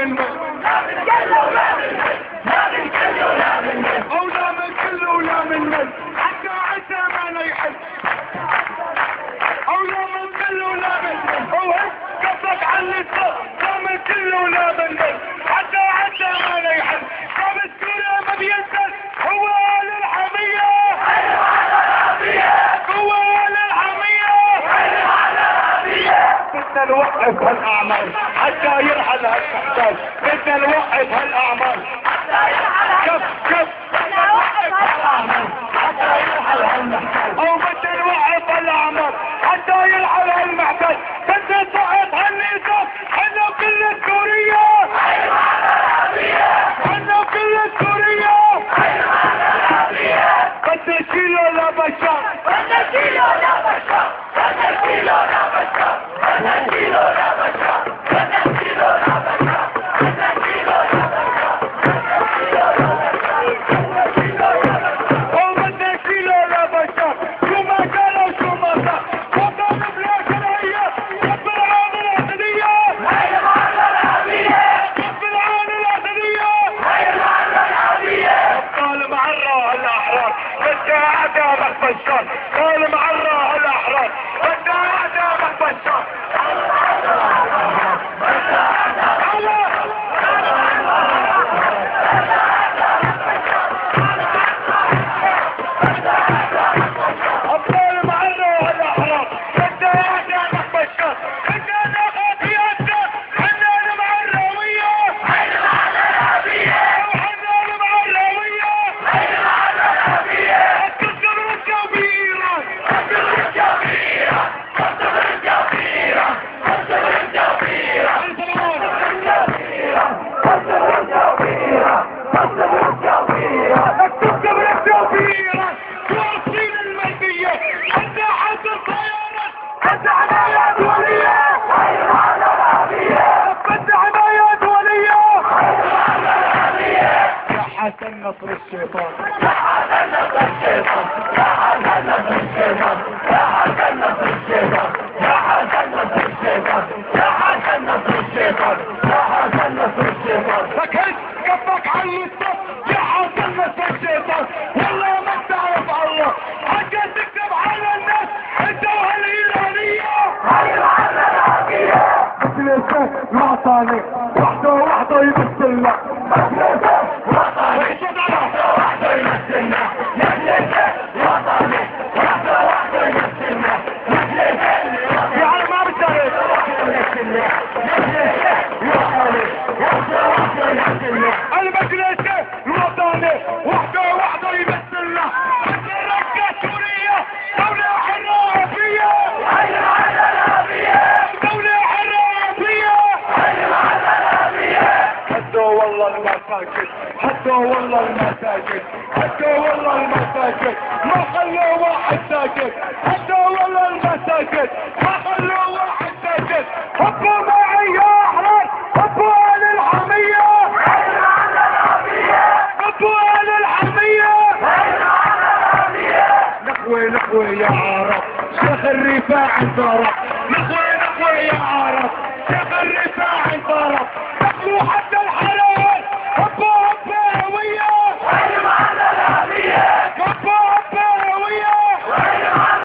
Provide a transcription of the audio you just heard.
من وين او لا من كل ولا من من حتى عسى ما يحس او لا من كل ولا من من هو قصدك على الصوت لا من كل ولا من من حتى عسى ما يحس صاب السورة ما بينسى هو للحمية هو للحمية بدنا نوقف هالاعمال حتى يرحل هالمحتاج بدنا نوقف هالاعمال كف كف بدنا نوقف هالاعمال حتى يرحل هالمحتاج او بدنا نوقف هالاعمال حتى يرحل هالمحتاج بدنا نوقف هالنساء حنا كل السورية حنا كل السورية بدنا نشيله لبشار بدنا نشيله لبشار بدنا نشيله لبشار بدنا نشيله لبشار بدنا نشيله لبشار بدنا نشيله لبشار او بدنا نشيله لبشار شو ما قال وشو ما صار وطن بلا شرعية رب العالمين العدلية هاي المعنى العربية رب العالمين العدلية هاي المعنى العربية قال معرة الاحرار بدها اعدامك بشار قال معرة الاحرار بدها اعدامك بشار حسن نصر الشيطان يا حسن نصر الشيطان يا حسن نصر الشيطان يا حسن نصر الشيطان يا حسن نصر الشيطان يا حسن نصر الشيطان يا حسن نصر الشيطان فكيف كفك على الصف يا حسن نصر الشيطان والله ما تعرف الله حاجة تكتب على الناس انت وهالايرانية هاي المعنى العربية مثل الشيخ الوطني وحده وحده يمثل لك المجلس الوطني وحده وحده يمثلنا نرجع سوريا دولة حرة عربية هاي المعنى العربية دولة حرة عربية هاي المعنى العربية حدوا والله المساجد حدوا والله المساجد حدوا والله المساجد ما خلوا واحد ساكت حدوا والله المساجد ما خلوا واحد ساكت حبوا معي يا احرار حبوا اهل الحمية هاي المعنى العربية حبوا اهل الحمية هاي المعنى العربية نخوي نخوي يا عرب شيخ الرفاع انضرب نخوي نخوي يا عرب شيخ الرفاع انضرب نخلوا حتى الحرام